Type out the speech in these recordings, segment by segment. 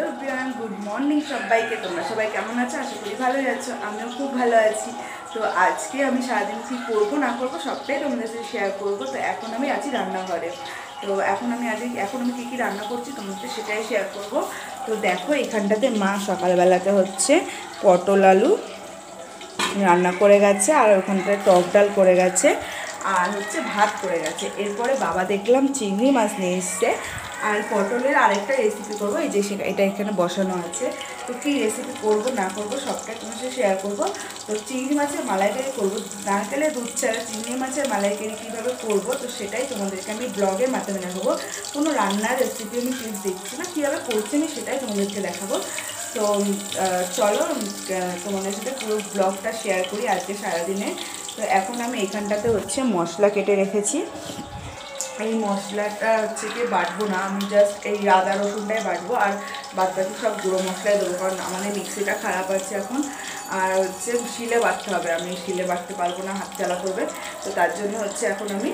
Everyone, good morning সবাইকে। তোমরা সবাই কেমন আছো? আশা করি ভালোই আছো। আমিও খুব ভালো আছি। তো আজকে আমি সারাদিন কী করবো না করবো সবটাই তোমাদের সাথে শেয়ার করবো। তো এখন আমি আছি রান্নাঘরে। তো এখন আমি কী কী রান্না করছি তোমাদের সেটাই শেয়ার করব। তো দেখো, এখানটাতে মা সকালবেলাতে হচ্ছে পটল আলু রান্না করে গেছে, আর ওখানটায় টক ডাল করে গেছে, আর হচ্ছে ভাত করে গেছে। এরপরে বাবা দেখলাম চিংড়ি মাছ নিয়ে এসছে, আর পটলের আরেকটা রেসিপি করবো। এই যে এটা এখানে বসানো আছে। তো কী রেসিপি করবো না করবো সবটাই তোমার সাথে শেয়ার করবো। তো চিংড়ি মাছের মালাইকারি করবো, নারকেলের দুধ ছাড়া চিংড়ি মাছের মালাইকারি কীভাবে করবো তো সেটাই তোমাদেরকে আমি ব্লগের মাধ্যমে দেখাবো। কোনো রান্নার রেসিপি আমি টিপস দিচ্ছি না, কীভাবে করছি আমি সেটাই তোমাদেরকে দেখাবো। তো চলো তোমাদের সাথে পুরো ব্লগটা শেয়ার করি আজকে সারাদিনে। তো এখন আমি এখানটাতে হচ্ছে মশলা কেটে রেখেছি। এই মশলাটা হচ্ছে কি বাটবো না, আমি জাস্ট এই আদা রসুনটাই বাটবো, আর বাদ বাকি সব গুঁড়ো মশলাই দেবো, কারণ আমাদের মিক্সিটা খারাপ আছে এখন। আর হচ্ছে শিলে বাটতে হবে, আমি শিলে বাটতে পারবো না, হাত জ্বালা করবে। তো তার জন্য হচ্ছে এখন আমি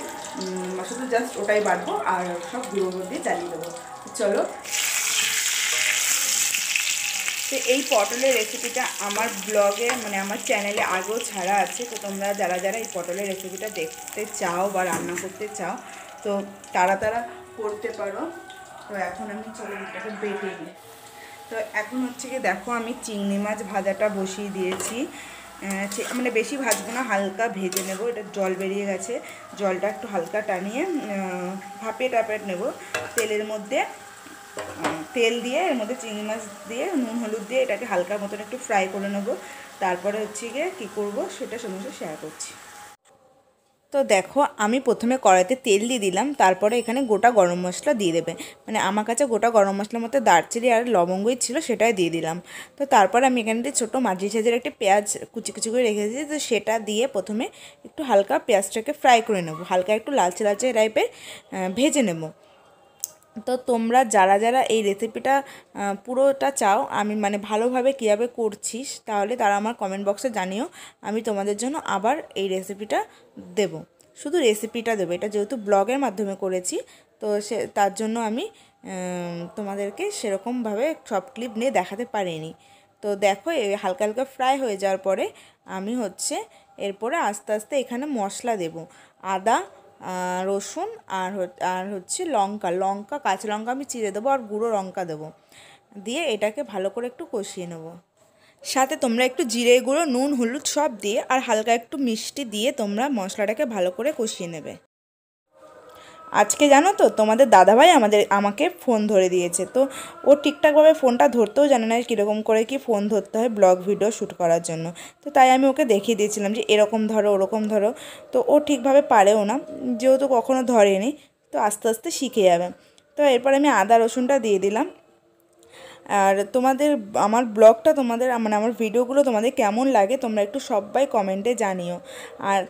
শুধু জাস্ট ওটাই বাটবো আর সব গুঁড়ো দিয়ে চালিয়ে দেবো। চলো। তো এই পটলের রেসিপিটা আমার ব্লগে মানে আমার চ্যানেলে আগেও ছাড়া আছে। তো তোমরা যারা যারা এই পটলের রেসিপিটা দেখতে চাও বা রান্না করতে চাও তো তারা করতে পারো। তো এখন আমি চলো এটাকে বেটে নিই। তো এখন হচ্ছে কি দেখো, আমি চিংড়ি মাছ ভাজাটা বসিয়ে দিয়েছি। মানে বেশি ভাজবো না, হালকা ভেজে নেব। এটা জল বেরিয়ে গেছে, জলটা একটু হালকা টানিয়ে ভাপে নেব তেলের মধ্যে। তেল দিয়ে এর মধ্যে চিংড়ি মাছ দিয়ে নুন হলুদ দিয়ে এটাকে হালকার মতন একটু ফ্রাই করে নেব। তারপরে হচ্ছে গিয়ে কী করবো সেটা সমস্ত শেয়ার করছি। তো দেখো, আমি প্রথমে কড়াইতে তেল দিয়ে দিলাম, তারপরে এখানে গোটা গরম মশলা দিয়ে দেবে। মানে আমার কাছে গোটা গরম মশলার মধ্যে দারচিনি আর লবঙ্গই ছিল, সেটাই দিয়ে দিলাম। তো তারপরে আমি এখানে ছোটো মাঝি সাইজের একটা পেঁয়াজ কুচি কুচি করে রেখেছি, তো সেটা দিয়ে প্রথমে একটু হালকা পেঁয়াজটাকে ফ্রাই করে নেব, হালকা একটু লালচে লালচে টাইপের ভেজে নেব। তো তোমরা যারা যারা এই রেসিপিটা পুরোটা চাও আমি মানে ভালোভাবে কীভাবে করছি, তাহলে তারা আমার কমেন্ট বক্সে জানিও। আমি তোমাদের জন্য আবার এই রেসিপিটা দেব, শুধু রেসিপিটা দেবো। এটা যেহেতু ব্লগের মাধ্যমে করেছি, তো তার জন্য আমি তোমাদেরকে সেরকমভাবে সব ক্লিপ নিয়ে দেখাতে পারিনি। তো দেখো, হালকা হালকা ফ্রাই হয়ে যাওয়ার পরে আমি হচ্ছে এরপরে আস্তে আস্তে এখানে মশলা দেব। আদা, রসুন আর হচ্ছে লঙ্কা কাঁচা লঙ্কা আমি চিড়ে দেবো, আর গুঁড়ো লঙ্কা দেবো। দিয়ে এটাকে ভালো করে একটু কষিয়ে নেব। সাথে তোমরা একটু জিরে গুঁড়ো, নুন, হলুদ সব দিয়ে আর হালকা একটু মিষ্টি দিয়ে তোমরা মশলাটাকে ভালো করে কষিয়ে নেবে। আজকে জানো তো, তোমাদের দাদাভাই আমাকে ফোন ধরে দিয়েছে। তো ও ঠিকঠাকভাবে ফোনটা ধরতেও জানে না কীরকম করে কি ফোন ধরতে হয় ব্লগ ভিডিও শ্যুট করার জন্য। তো তাই আমি ওকে দেখিয়ে দিয়েছিলাম যে এরকম ধরো ওরকম ধরো। তো ও ঠিকভাবে পারেও না, যেহেতু কখনো ধরেনি, তো আস্তে আস্তে শিখে যাবে। তো এরপর আমি আদা রসুনটা দিয়ে দিলাম। আর আমার ব্লগটা তোমাদের মানে আমার ভিডিওগুলো তোমাদের কেমন লাগে তোমরা একটু সবাই কমেন্টে জানিও। আর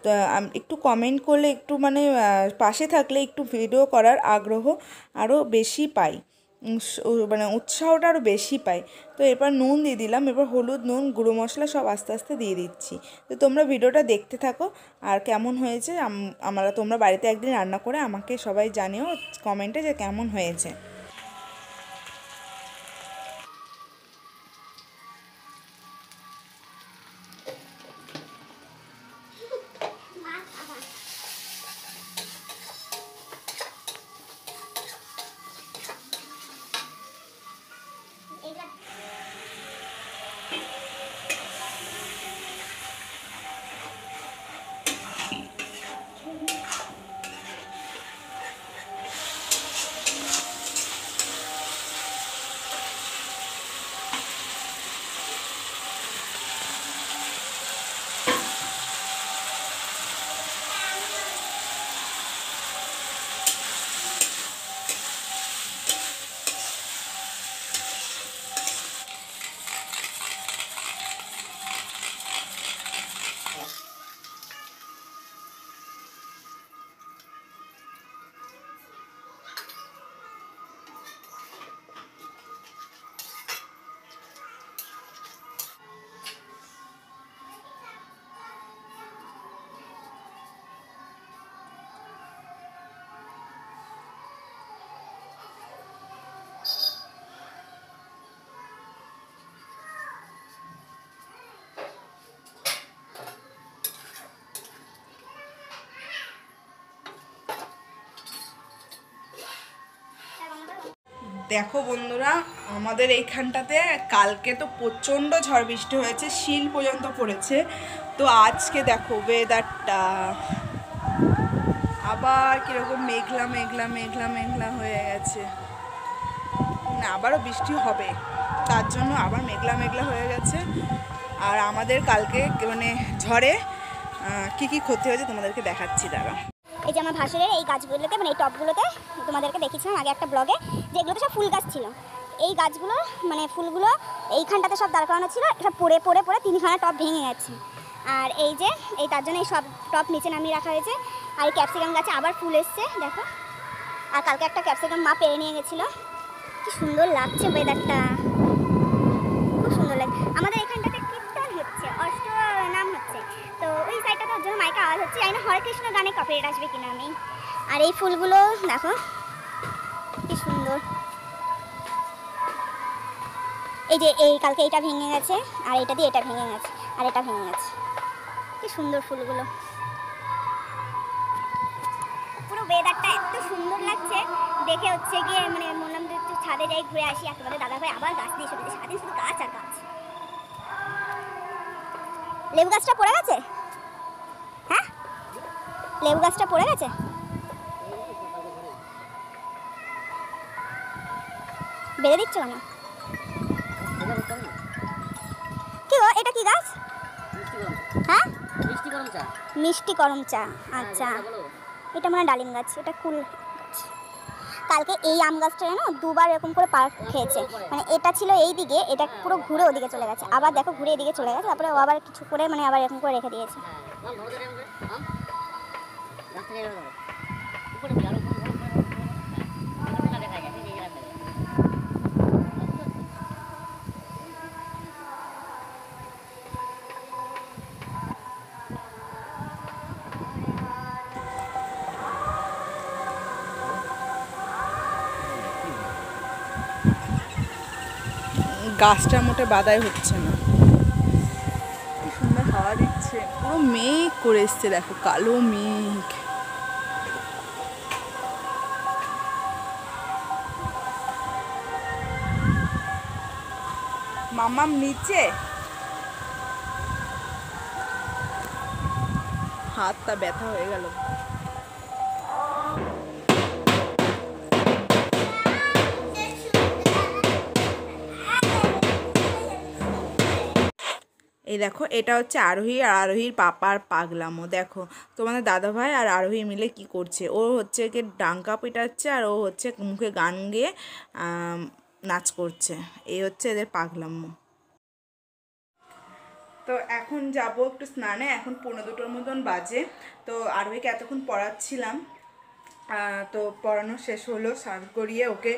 একটু কমেন্ট করলে একটু মানে পাশে থাকলে একটু ভিডিও করার আগ্রহ আরও বেশি পাই, মানে উৎসাহটা আরও বেশি পাই। তো এরপর নুন দিয়ে দিলাম, এরপর হলুদ, নুন, গুঁড়ো মশলা সব আস্তে আস্তে দিয়ে দিচ্ছি। তো তোমরা ভিডিওটা দেখতে থাকো, আর কেমন হয়েছে তোমরা বাড়িতে একদিন রান্না করে আমাকে সবাই জানিও কমেন্টে যে কেমন হয়েছে। দেখো বন্ধুরা, আমাদের এইখানটাতে কালকে তো প্রচণ্ড ঝড় বৃষ্টি হয়েছে, শিল পর্যন্ত পড়েছে। তো আজকে দেখো ওয়েদারটা আবার কীরকম মেঘলা মেঘলা মেঘলা মেঘলা হয়ে গেছে। আবারও বৃষ্টি হবে, তার জন্য আবার মেঘলা মেঘলা হয়ে গেছে। আর আমাদের কালকে মানে ঝড়ে কি কি ক্ষতি হয়েছে তোমাদেরকে দেখাচ্ছি। দাঁড়া, এই যে আমার ভাসুরের এই গাছগুলোতে মানে এই টবগুলোতে তোমাদেরকে দেখেছিলাম আগে একটা ব্লগে, যে এগুলোতে সব ফুল গাছ ছিল। এই গাছগুলো মানে ফুলগুলো এইখানটাতে সব দাঁড় করানো ছিল, সব পড়ে পড়ে পড়ে 3খানা টব ভেঙে গেছে। আর এই যে এই তার জন্য এই সব টব নিচে নামিয়ে রাখা হয়েছে। আর এই ক্যাপসিকাম গাছে আবার ফুল এসছে দেখো। আর কালকে একটা ক্যাপসিকাম মা পেরে নিয়ে গেছিলো। কি সুন্দর লাগছে ওয়েদারটা, খুব সুন্দর লাগছে। আমাদের এখানটাতে কীর্তন হচ্ছে, অষ্ট নাম হচ্ছে, তো ওই সাইডটাতে ওর জন্য মাইকে আওয়াজ হচ্ছে। জানি না হরে কৃষ্ণ গানে কপিরাইট আসবে কিনা আমি। আর এই ফুলগুলো দেখো কি সুন্দর। এই যে এই কালকে এটা ভেঙে গেছে, আর এটা দিয়ে এটা ভেঙে গেছে, আর এটা ভেঙে গেছে। কি সুন্দর ফুলগুলো, পুরো ওয়েদারটা এত সুন্দর লাগছে দেখে। হচ্ছে গিয়ে মানে বললাম যে একটু ছাদে যাই ঘুরে আসি। একেবারে দাদা ভাই আবার গাছ দিয়ে চলেছে, সারাদিন শুধু গাছ আর গাছ। লেবু গাছটা পড়ে গেছে, হ্যাঁ লেবু গাছটা পড়ে গেছে। বেঁধে দিচ্ছ কেন? কি গো এটা কি গাছ? হ্যাঁ মিষ্টি করম চা। আচ্ছা, এটা মানে ডালিম গাছ, এটা কুল গাছ। কালকে এই আম গাছটা জানো দুবার এরকম করে পার খেয়েছে। মানে এটা ছিল এই দিকে, এটা পুরো ঘুরে ওদিকে চলে গেছে, আবার দেখো ঘুরে এদিকে চলে গেছে, তারপরে ও আবার কিছু করে মানে আবার এরকম করে রেখে দিয়েছে। গাছটা মোটে বাদাই হচ্ছে না, কি সুন্দর হাওয়া দিচ্ছে। পুরো মেঘ করে এসছে দেখো, কালো মেঘ। মামাম নিচে, হাতটা ব্যথা হয়ে গেল। এই দেখো, এটা হচ্ছে আরোহী আর আরোহীর পাপার পাগলামো। দেখো তোমাদের দাদাভাই আর আরোহী মিলে কি করছে। ও হচ্ছে কি ডাঙ্কা পিটাচ্ছে, আর ও হচ্ছে মুখে গান গেয়ে নাচ করছে। এই হচ্ছে এদের পাগলামো। তো এখন যাব একটু স্নানে, এখন 1:45 মতন বাজে। তো আরোহীকে এতক্ষণ পড়াচ্ছিলাম, তো পড়ানো শেষ হলো, স্নান করিয়ে ওকে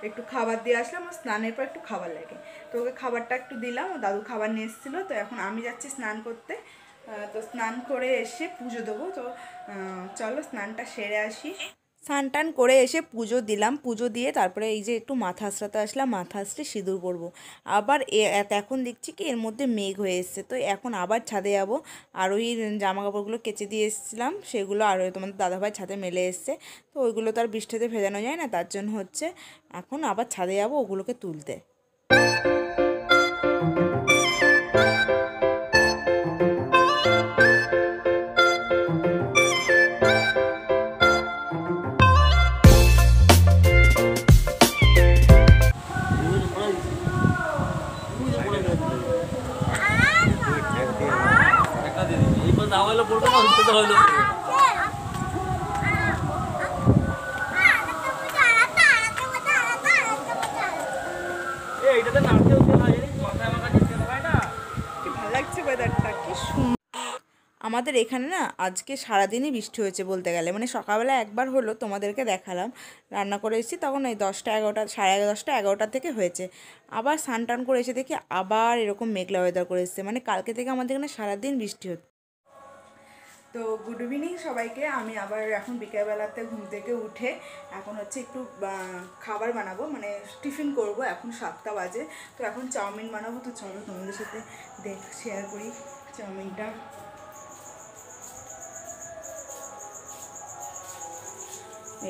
একটু খাবার দিয়ে আসলাম। ও স্নানের পর একটু খাবার লাগে, তো ওকে খাবারটা একটু দিলাম। ও দাদু খাবার নিয়ে এসেছিলো। তো এখন আমি যাচ্ছি স্নান করতে। তো স্নান করে এসে পুজো দেবো। তো চলো স্নানটা সেরে আসি। স্নান টান করে এসে পুজো দিলাম, পুজো দিয়ে তারপরে এই যে একটু মাথা আঁচড়াতে আসলাম, মাথা আঁচড়ে সিঁদুর পরবো। আবার এখন দেখছি কি এর মধ্যে মেঘ হয়ে এসছে। তো এখন আবার ছাদে যাবো। আর ওই জামা কাপড়গুলো কেচে দিয়ে এসেছিলাম, সেগুলো আর তোমাদের দাদাভাই ছাদে মেলে এসছে। তো ওইগুলো তো আর বৃষ্টিতে ভেজানো যায় না, তার জন্য হচ্ছে এখন আবার ছাদে যাবো ওগুলোকে তুলতে। আমাদের এখানে না আজকে সারাদিনই বৃষ্টি হয়েছে বলতে গেলে। মানে সকালবেলা একবার হলো, তোমাদেরকে দেখালাম, রান্না করে এসেছি তখন এই 10টা 11টা, 10:30 11টা থেকে হয়েছে। আবার স্নান টান করে এসে দেখি আবার এরকম মেঘলা ওয়েদার করে এসছে। মানে কালকে থেকে আমাদের এখানে সারাদিন বৃষ্টি হচ্ছে। তো গুড ইভিনিং সবাইকে। আমি আবার এখন বিকেলবেলাতে ঘুম থেকে উঠে এখন হচ্ছে একটু খাবার বানাবো, মানে টিফিন করব। এখন 7টা বাজে। তো এখন চাউমিন বানাবো। তো চলো তোমাদের সাথে শেয়ার করি চাউমিনটা।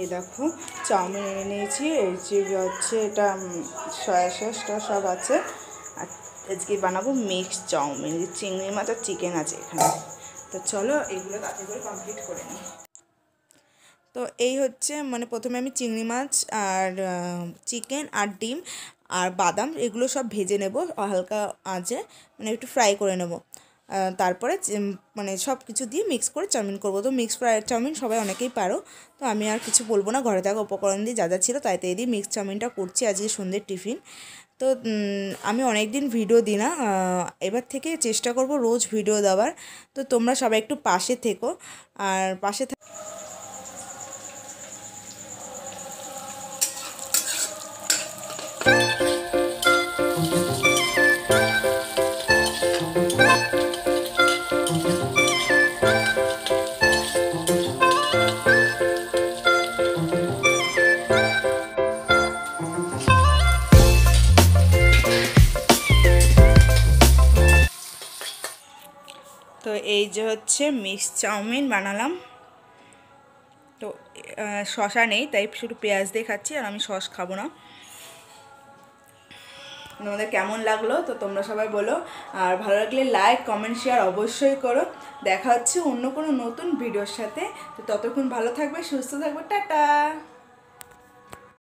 এই দেখো চাউমিন এনে নিয়েছি, এই যে হচ্ছে এটা সয়া সসটা সব আছে। আর আজকে বানাবো মিক্সড চাউমিন, চিংড়ি মাছ আর চিকেন আছে এখানে। তো চলো এগুলো তাড়াতাড়ি করে কমপ্লিট করে নিই। তো এই হচ্ছে মানে প্রথমে আমি চিংড়ি মাছ আর চিকেন আর ডিম আর বাদাম এগুলো সব ভেজে নেব হালকা আঁচে, মানে একটু ফ্রাই করে নেব। তারপরে মানে সব কিছু দিয়ে মিক্স করে চাউমিন করবো। তো মিক্স ফ্রাই চাউমিন সবাই অনেকেই পারো, তো আমি আর কিছু বলবো না, ঘরে থাকা উপকরণ দিয়ে যা যা ছিল তাই তাই দিয়ে মিক্স চাউমিনটা করছি আজকে সন্ধ্যের টিফিন। তো আমি অনেক দিন ভিডিও দিই না, এবার থেকে চেষ্টা করব রোজ ভিডিও দেওয়ার। তো তোমরা সবাই একটু পাশে থেকো আর পাশে তো এই যে হচ্ছে মিক্সড চাউমিন বানালাম। তো শসা নেই তাই শুধু পেঁয়াজ দিয়ে খাচ্ছি, আর আমি সস খাবো না। তোমাদের কেমন লাগলো তো তোমরা সবাই বলো, আর ভালো লাগলে লাইক কমেন্ট শেয়ার অবশ্যই করো। দেখা হচ্ছে অন্য কোনো নতুন ভিডিওর সাথে। তো ততক্ষণ ভালো থাকবে, সুস্থ থাকবে, টাটা।